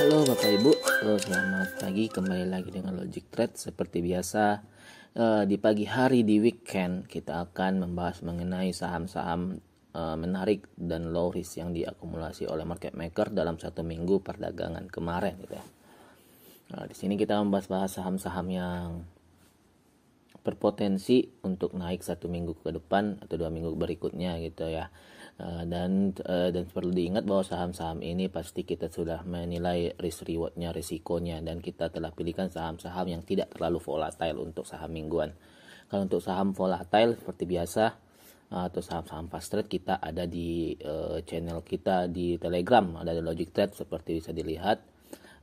Halo Bapak Ibu, selamat pagi, kembali lagi dengan Logic Trade. Seperti biasa, di pagi hari di weekend kita akan membahas mengenai saham-saham menarik dan low risk yang diakumulasi oleh market maker dalam satu minggu perdagangan kemarin gitu ya. Di sini kita membahas saham-saham yang berpotensi untuk naik satu minggu ke depan atau 2 minggu berikutnya gitu ya. Dan perlu diingat bahwa saham-saham ini pasti kita sudah menilai risk rewardnya, risikonya, dan kita telah pilihkan saham-saham yang tidak terlalu volatile untuk saham mingguan. Kalau untuk saham volatile seperti biasa atau saham-saham fast trade, kita ada di channel kita di Telegram, ada di Logic Trade seperti bisa dilihat.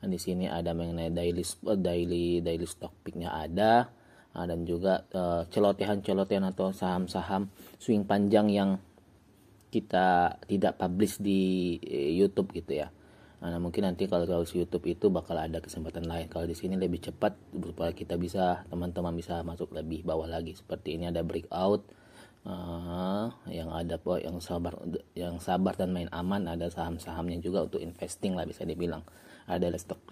Di sini ada mengenai daily stock picknya ada, dan juga celotehan atau saham-saham swing panjang yang kita tidak publish di YouTube gitu ya. Nah, mungkin nanti kalau di YouTube itu bakal ada kesempatan lain. Kalau di sini lebih cepat supaya kita bisa, teman-teman bisa masuk lebih bawah lagi. Seperti ini ada breakout, yang ada yang sabar dan main aman. Ada saham-sahamnya juga untuk investing lah bisa dibilang. Ada stock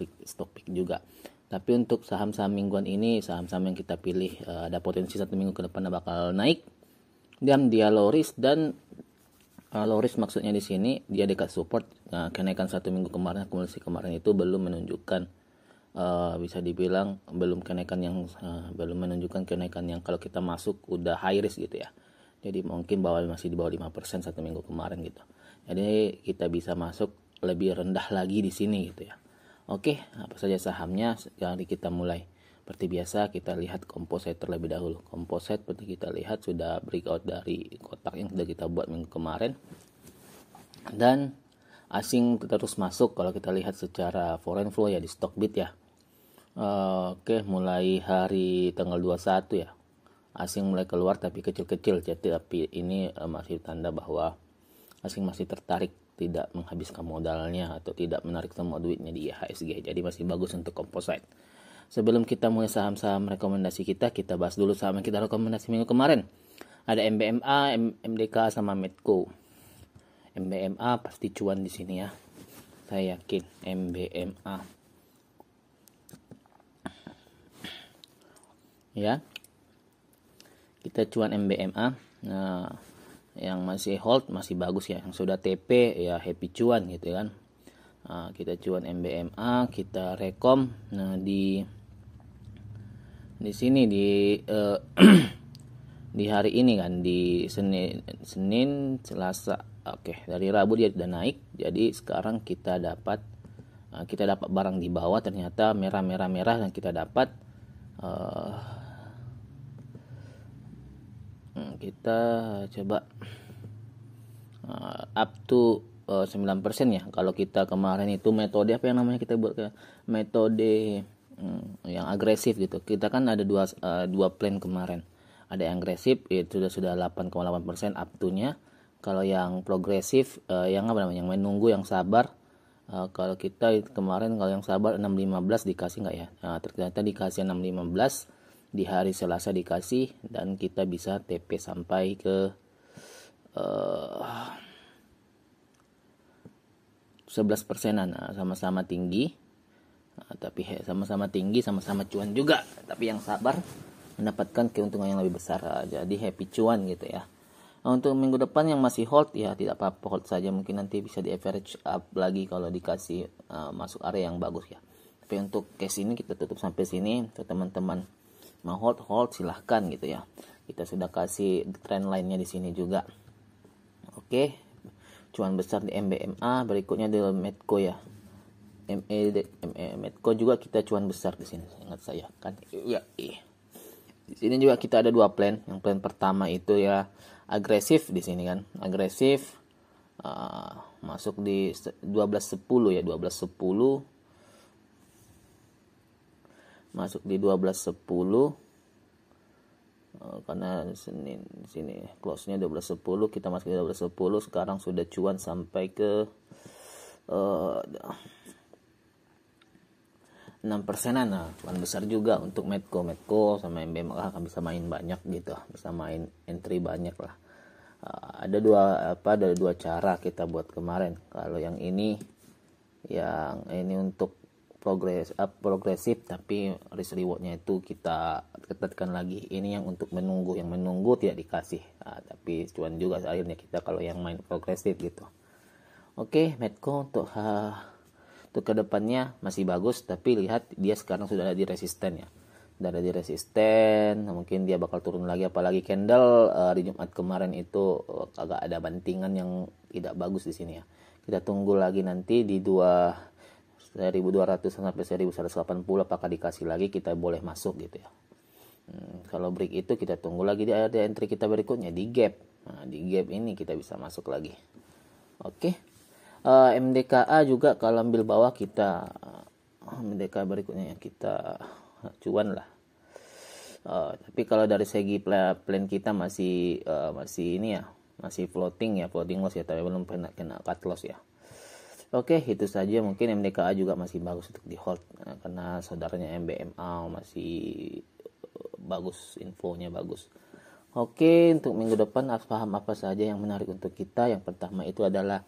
pick juga. Tapi untuk saham-saham mingguan ini, saham-saham yang kita pilih ada potensi satu minggu ke depan bakal naik, dan dia low risk. Dan low risk maksudnya di sini dia dekat support. Kenaikan satu minggu kemarin, akumulasi kemarin itu belum menunjukkan bisa dibilang belum menunjukkan kenaikan yang kalau kita masuk udah high risk gitu ya. Jadi mungkin masih di bawah 5% satu minggu kemarin gitu. Jadi kita bisa masuk lebih rendah lagi di sini gitu ya. Oke, apa saja sahamnya? Jadi kita mulai. Seperti biasa kita lihat composite terlebih dahulu. Composite seperti kita lihat sudah breakout dari kotak yang sudah kita buat minggu kemarin. Dan asing terus masuk kalau kita lihat secara foreign flow ya di Stockbit ya. Oke, mulai hari tanggal 21 ya. Asing mulai keluar tapi kecil-kecil. Tapi ini masih tanda bahwa asing masih tertarik, tidak menghabiskan modalnya atau tidak menarik semua duitnya di IHSG. Jadi masih bagus untuk composite. Sebelum kita mulai saham-saham rekomendasi kita bahas dulu saham yang kita rekomendasi minggu kemarin. Ada MBMA, MDK sama Medco. MBMA pasti cuan di sini ya. Saya yakin MBMA. Ya. Kita cuan MBMA. Nah, yang masih hold masih bagus ya. Yang sudah TP ya happy cuan gitu kan. Nah, kita cuan MBMA, kita rekom. Nah, di sini di di hari ini kan di Senin, Selasa. Oke, dari Rabu dia sudah naik. Jadi sekarang kita dapat barang di bawah, ternyata merah dan kita dapat kita coba up to 9% ya. Kalau kita kemarin itu metode apa yang namanya kita buat metode yang agresif gitu. Kita kan ada dua plan kemarin. Ada yang agresif itu sudah 8,8% up to-nya. Kalau yang progresif yang menunggu, yang sabar, kalau kita kemarin kalau yang sabar 6.15 dikasih nggak ya? Nah, ternyata dikasih 6.15 di hari Selasa dikasih, dan kita bisa TP sampai ke 11%-an. Sama-sama tinggi. Tapi sama-sama tinggi, sama-sama cuan juga. Tapi yang sabar mendapatkan keuntungan yang lebih besar. Jadi happy cuan gitu ya. Nah, untuk minggu depan yang masih hold ya tidak apa-apa, hold saja. Mungkin nanti bisa di average up lagi kalau dikasih masuk area yang bagus ya. Tapi untuk case ini kita tutup sampai sini. Untuk teman-teman mau hold silahkan gitu ya. Kita sudah kasih trend line-nya di sini juga. Oke. Cuan besar di MBMA, berikutnya di Medco ya. Medco juga kita cuan besar di sini. Ingat saya kan. Ya, Di sini juga kita ada dua plan. Yang plan pertama itu ya agresif di sini kan. Agresif masuk di 12.10 ya, 12.10. Masuk di 12.10. Karena Senin di sini close-nya 12.10, kita masuk di 12.10. Sekarang sudah cuan sampai ke 6%-an. Nah, cuan besar juga untuk Medco sama MBMA akan bisa main banyak gitu, bisa main entry banyak lah. Ada dua cara kita buat kemarin. Kalau yang ini untuk progresif, tapi risk rewardnya itu kita ketatkan lagi. Ini yang untuk menunggu, yang menunggu tidak dikasih. Tapi cuan juga akhirnya kita kalau yang main progresif gitu. Oke, Medco untuk kedepannya masih bagus, tapi lihat dia sekarang sudah ada di resisten ya. Sudah ada di resisten, mungkin dia bakal turun lagi, apalagi candle di Jumat kemarin itu agak ada bantingan yang tidak bagus di sini ya. Kita tunggu lagi nanti di 1200 sampai 1180 apakah dikasih lagi, kita boleh masuk gitu ya. Kalau break itu kita tunggu lagi di ada entry kita berikutnya di gap. Nah, di gap ini kita bisa masuk lagi. Oke. MDKA juga kalau ambil bawah kita MDKA berikutnya ya, kita cuan lah. Tapi kalau dari segi plan kita masih ini ya, masih floating loss ya, tapi belum kena cut loss ya. Oke, itu saja. Mungkin MDKA juga masih bagus untuk di hold karena saudaranya MBMA masih bagus, infonya bagus. Oke, untuk minggu depan harus paham apa saja yang menarik untuk kita. Yang pertama itu adalah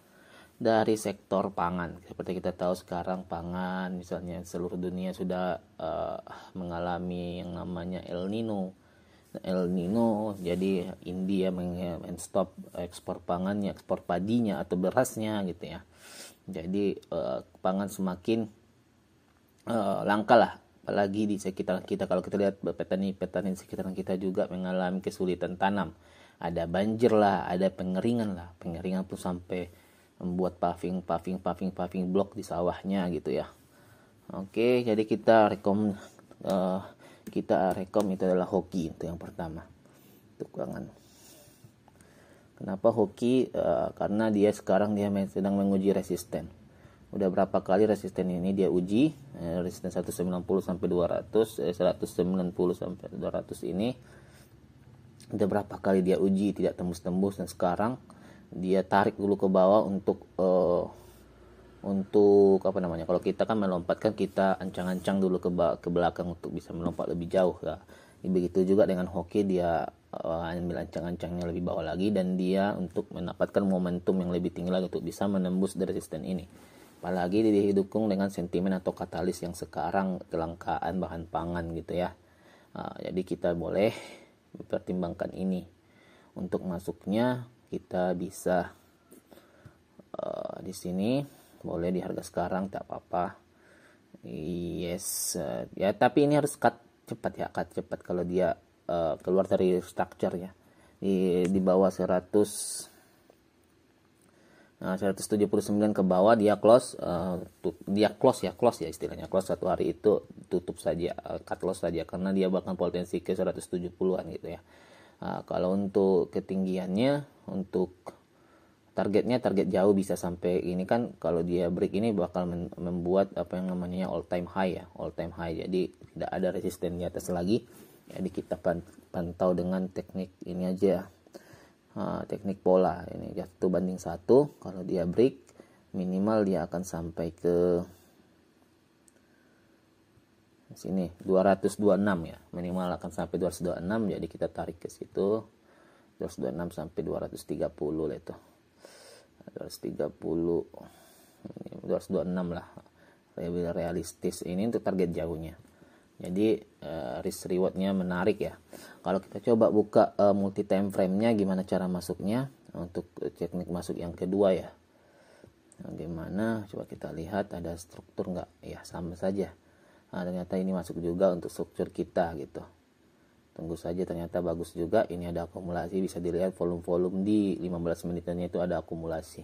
dari sektor pangan. Seperti kita tahu sekarang pangan, misalnya seluruh dunia sudah mengalami yang namanya El Nino. Jadi India men-stop ekspor pangannya, ekspor padinya atau berasnya gitu ya. Jadi pangan semakin langka lah, apalagi di sekitar kita. Kalau kita lihat petani di sekitaran kita juga mengalami kesulitan tanam. Ada banjir lah, ada pengeringan pun sampai membuat paving blok di sawahnya gitu ya. Oke, jadi kita rekom itu adalah hoki itu yang pertama untuk pangan. Kenapa hoki? Karena dia sekarang sedang menguji resisten. Udah berapa kali resisten ini dia uji, resisten 190 sampai 200, 190 sampai 200 ini udah berapa kali dia uji tidak tembus-tembus, dan sekarang dia tarik dulu ke bawah untuk apa namanya, kalau kita kan melompat kan kita ancang-ancang dulu ke belakang untuk bisa melompat lebih jauh ya. Begitu juga dengan hoki, dia ambil ancang-ancangnya lebih bawah lagi, dan dia untuk mendapatkan momentum yang lebih tinggi lagi untuk bisa menembus dari resisten ini. Apalagi didukung dengan sentimen atau katalis yang sekarang kelangkaan bahan pangan gitu ya. Jadi kita boleh mempertimbangkan ini. Untuk masuknya kita bisa di sini boleh di harga sekarang, tak apa-apa. Yes, ya, tapi ini harus cut cepat kalau dia keluar dari structure ya. Di bawah 179 ke bawah dia close ya istilahnya, close satu hari itu tutup saja, cut loss saja, karena dia bahkan potensi ke 170-an gitu ya. Kalau untuk ketinggiannya, untuk target jauh bisa sampai ini kan, kalau dia break ini bakal membuat apa yang namanya all time high. Jadi tidak ada resisten di atas lagi. Jadi kita pantau dengan teknik ini aja, teknik pola ini 1:1. Kalau dia break minimal dia akan sampai ke sini 226 ya, minimal akan sampai 226. Jadi kita tarik ke situ 226 sampai 230 lah itu, 226 lah lebih realistis. Ini untuk target jauhnya. Jadi risk rewardnya menarik ya. Kalau kita coba buka multi time frame-nya, gimana cara masuknya untuk teknik masuk yang kedua ya. Gimana? Coba kita lihat ada struktur nggak? Ya sama saja. Ternyata ini masuk juga untuk struktur kita gitu. Tunggu saja, ternyata bagus juga. Ini ada akumulasi, bisa dilihat volume di 15 menitannya itu ada akumulasi.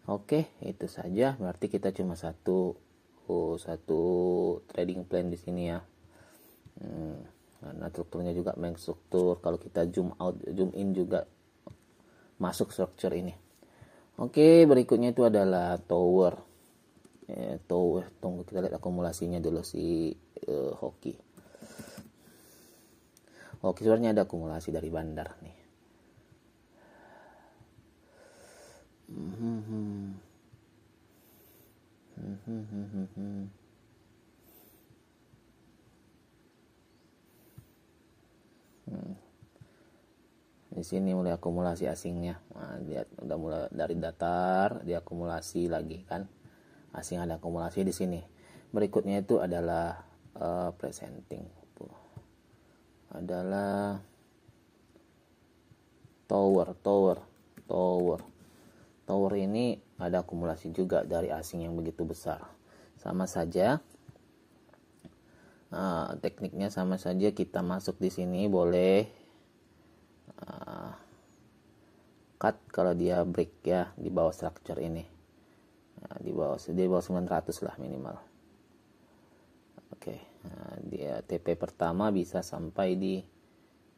Oke, itu saja. Berarti kita cuma satu trading plan di sini ya. Karena strukturnya juga main struktur. Kalau kita zoom in juga masuk struktur ini. Oke, berikutnya itu adalah tower. Tunggu kita lihat akumulasinya dulu si hoki. Sebenarnya ada akumulasi dari bandar nih. Di sini mulai akumulasi asingnya. Lihat udah mulai dari datar, diakumulasi lagi kan. Asing ada akumulasi di sini. Berikutnya itu adalah presenting, adalah tower ini ada akumulasi juga dari asing yang begitu besar. Sama saja, tekniknya sama saja, kita masuk di sini boleh cut kalau dia break ya di bawah structure ini, di bawah 900 lah minimal. Oke, dia TP pertama bisa sampai di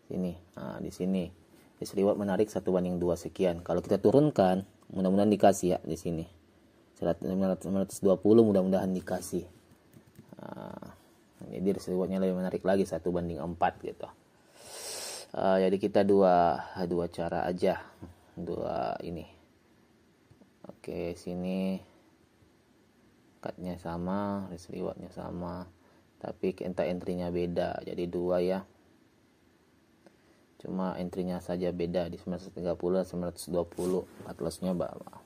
sini. Nah, di sini risk reward menarik 1:2 sekian. Kalau kita turunkan, mudah-mudahan dikasih ya di sini. 920 mudah-mudahan dikasih. Jadi risk rewardnya lebih menarik lagi 1:4 gitu. Jadi kita dua cara aja, dua ini. Oke, sini cutnya sama, risk rewardnya sama, tapi entry-nya beda, jadi dua ya. Cuma entry-nya saja beda, di 930 dan 920 cut loss-nya bawah.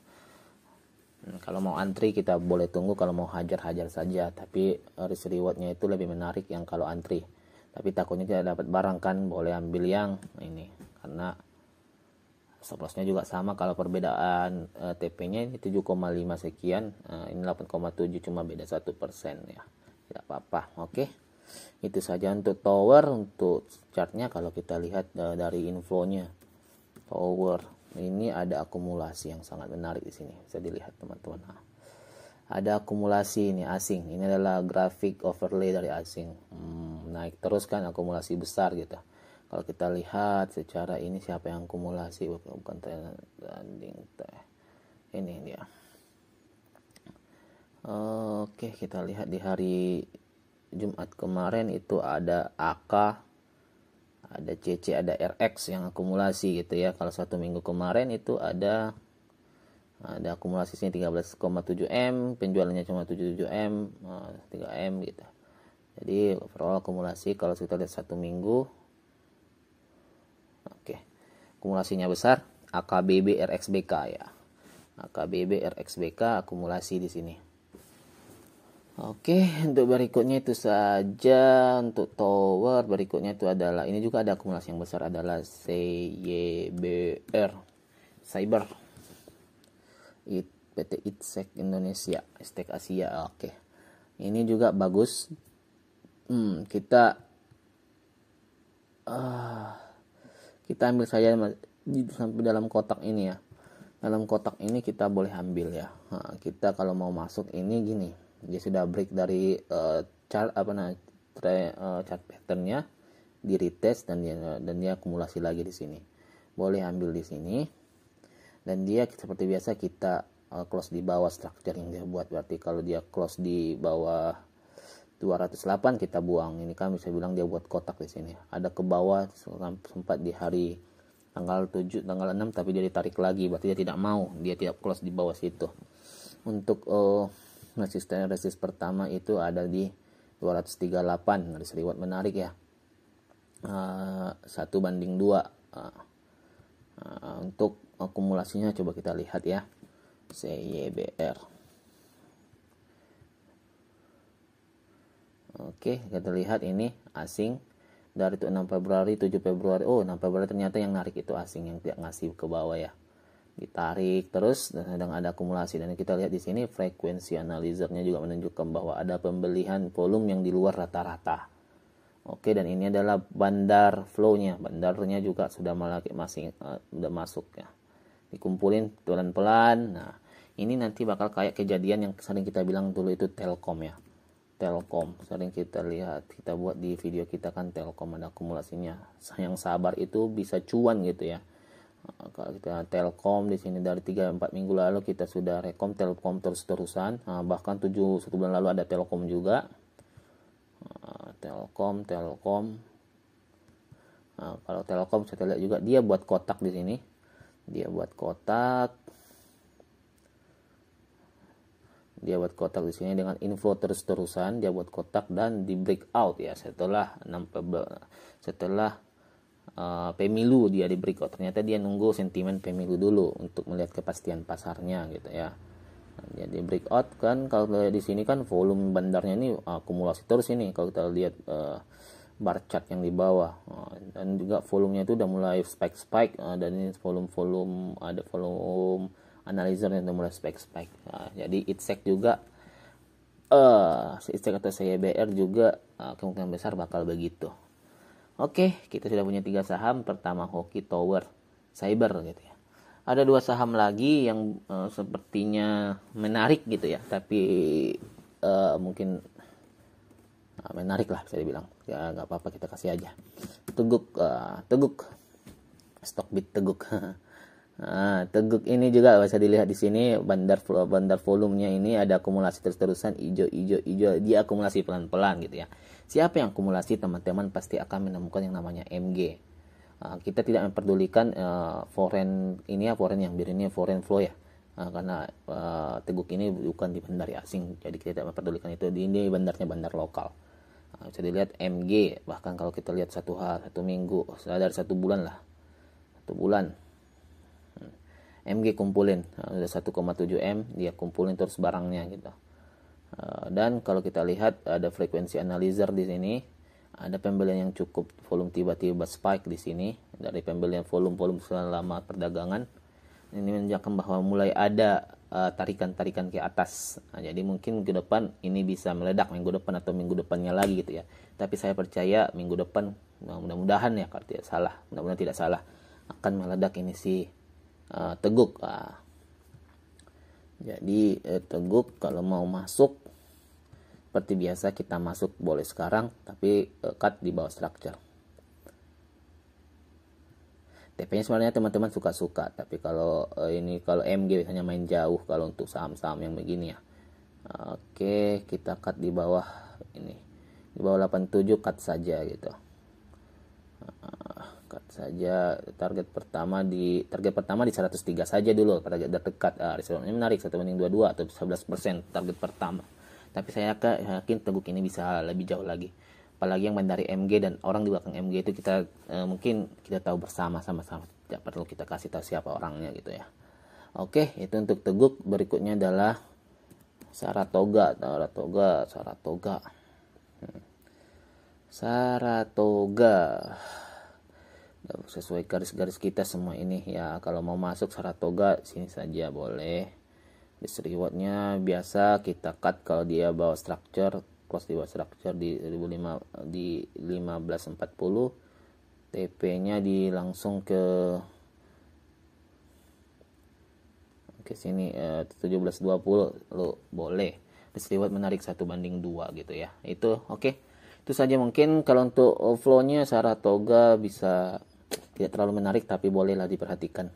Kalau mau antri kita boleh tunggu, kalau mau hajar saja, tapi risk rewardnya itu lebih menarik yang kalau antri. Tapi takutnya tidak dapat barang kan, boleh ambil yang ini, karena stop loss-nya juga sama. Kalau perbedaan TP-nya ini 7,5 sekian, ini 8,7, cuma beda 1% ya, tidak apa-apa. Oke, itu saja untuk tower. Untuk chartnya kalau kita lihat dari infonya, tower ini ada akumulasi yang sangat menarik di sini, bisa dilihat teman-teman. Ada akumulasi ini asing, ini adalah grafik overlay dari asing, naik terus kan, akumulasi besar gitu. Kalau kita lihat secara ini siapa yang akumulasi, bukan trending, ini dia. Oke, kita lihat di hari Jumat kemarin itu ada AK, ada CC, ada RX yang akumulasi gitu ya. Kalau 1 minggu kemarin itu ada akumulasi sini 13,7 M, penjualannya cuma 77 M, 3 M gitu. Jadi overall akumulasi kalau kita lihat 1 minggu, oke, akumulasinya besar. AKBB RXBK ya, AKBB RXBK akumulasi di sini. Oke, untuk berikutnya itu saja untuk tower. Berikutnya itu adalah, ini juga ada akumulasi yang besar, adalah CYBR Cyber, PT Itsek Indonesia, Istek Asia. Oke, ini juga bagus. Kita ambil saja sampai dalam kotak ini ya. Dalam kotak ini kita boleh ambil ya. Kita kalau mau masuk ini gini, dia sudah break dari chart chart patternnya, di retest dan dia akumulasi lagi di sini. Boleh ambil di sini. Dan dia seperti biasa kita close di bawah structure yang dia buat. Berarti kalau dia close di bawah 208 kita buang. Ini kan bisa bilang dia buat kotak di sini. Ada ke bawah sempat di hari tanggal 7, tanggal 6, tapi dia ditarik lagi. Berarti dia tidak mau, dia tidak close di bawah situ. Untuk resist pertama itu ada di 238. Risk reward menarik ya. 1:2. Untuk akumulasinya coba kita lihat ya, CYBR. Oke, kita lihat ini asing dari 6 Februari, 7 Februari. 6 Februari ternyata yang narik itu asing, yang tidak ngasih ke bawah ya. Ditarik terus dan sedang ada akumulasi. Dan kita lihat di sini frekuensi analyzernya juga menunjukkan bahwa ada pembelian volume yang di luar rata-rata. Oke, dan ini adalah bandar flow-nya. Bandarnya juga sudah sudah masuk ya. Dikumpulin pelan-pelan. Nah, ini nanti bakal kayak kejadian yang sering kita bilang dulu itu Telkom ya. Telkom sering kita lihat, kita buat di video kita kan, Telkom ada akumulasinya. Yang sabar itu bisa cuan gitu ya. Kalau kita Telkom di sini dari 3-4 minggu lalu kita sudah rekom Telkom terus-terusan. Bahkan 1 bulan lalu ada Telkom juga. Telkom. Kalau Telkom saya lihat juga dia buat kotak di sini. Dia buat kotak di sini dengan inflow terus-terusan. Dia buat kotak dan di breakout ya setelah pemilu dia di breakout. Ternyata dia nunggu sentimen pemilu dulu untuk melihat kepastian pasarnya gitu ya. Jadi breakout kan kalau di sini kan volume bandarnya ini akumulasi terus ini kalau kita lihat bar chart yang di bawah. Dan juga volumenya itu udah mulai spike dan ini volume ada volume analyzer yang udah mulai spike. Jadi ITSEC juga ITSEC atau CYBR juga kemungkinan besar bakal begitu. Oke, kita sudah punya 3 saham. Pertama Hoki Tower Cyber gitu ya. Ada 2 saham lagi yang sepertinya menarik gitu ya, tapi mungkin menarik lah bisa dibilang. Ya nggak apa-apa, kita kasih aja. Teguk Stockbit Teguk. Teguk ini juga bisa dilihat di sini bandar volumenya ini ada akumulasi terus-terusan hijau. Dia akumulasi pelan-pelan gitu ya. Siapa yang akumulasi, teman-teman pasti akan menemukan yang namanya MG. Kita tidak memperdulikan foreign ini ya, foreign yang biru ini foreign flow ya, karena Teguk ini bukan di bandar asing, jadi kita tidak memperdulikan itu. Ini bandarnya bandar lokal. Bisa dilihat MG, bahkan kalau kita lihat satu minggu, dari 1 bulan lah, 1 bulan MG kumpulin udah 1,7 M, dia kumpulin terus barangnya gitu. Dan kalau kita lihat ada frekuensi analyzer di sini. Ada pembelian yang cukup volume tiba-tiba spike di sini dari pembelian volume selama perdagangan. Ini menunjukkan bahwa mulai ada tarikan-tarikan ke atas. Jadi mungkin ke depan ini bisa meledak minggu depan atau minggu depannya lagi gitu ya. Tapi saya percaya minggu depan mudah-mudahan ya, kalau tidak salah, mudah-mudahan tidak salah, akan meledak ini si Teguk. Jadi Teguk kalau mau masuk seperti biasa kita masuk boleh sekarang, tapi cut di bawah structure. TP-nya sebenarnya teman-teman suka-suka, tapi kalau kalau MG biasanya main jauh kalau untuk saham-saham yang begini ya. Oke, kita cut di bawah ini. Di bawah 87 cut saja gitu. Cut saja. Target pertama di 103 saja dulu, target terdekat. Ini menarik 1/22 atau 11% target pertama. Tapi saya yakin Teguk ini bisa lebih jauh lagi. Apalagi yang main dari MG dan orang di belakang MG itu kita mungkin kita tahu sama-sama. Tidak perlu kita kasih tahu siapa orangnya gitu ya. Oke, itu untuk Teguk. Berikutnya adalah Saratoga. Sesuai garis-garis kita semua ini ya. Kalau mau masuk Saratoga sini saja boleh. Risk rewardnya biasa kita cut kalau dia bawa structure, close di bawah structure di 1540, TP-nya di langsung ke sini 1720 lo boleh. Risk reward menarik 1/2 gitu ya. Itu oke. Itu saja mungkin. Kalau untuk flow-nya Saratoga bisa tidak terlalu menarik, tapi bolehlah diperhatikan.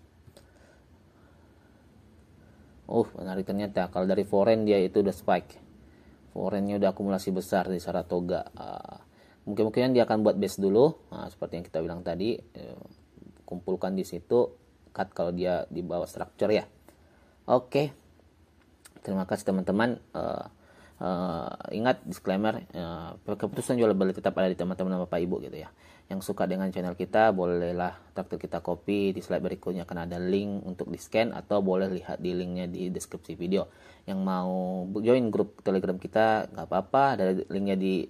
Menarik ternyata. Kalau dari foreign dia itu udah spike. Foreignnya udah akumulasi besar di Saratoga. Mungkin dia akan buat base dulu. Seperti yang kita bilang tadi, kumpulkan di situ, cut kalau dia di bawah structure ya. Oke. Terima kasih teman-teman. Ingat disclaimer, keputusan jual beli tetap ada di teman-teman Bapak Ibu gitu ya. Yang suka dengan channel kita bolehlah traktir kita copy, di slide berikutnya akan ada link untuk di scan, atau boleh lihat di linknya di deskripsi video. Yang mau join grup Telegram kita nggak apa-apa, ada linknya di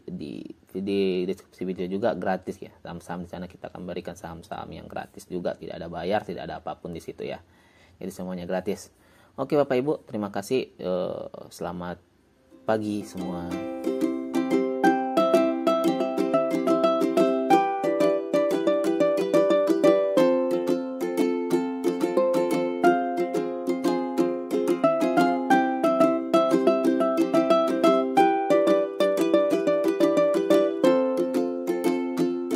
deskripsi video juga, gratis ya. Saham-saham di sana kita akan berikan saham-saham yang gratis juga, tidak ada bayar, tidak ada apapun di situ ya. Jadi semuanya gratis. Oke Bapak Ibu, terima kasih. Selamat pagi semua.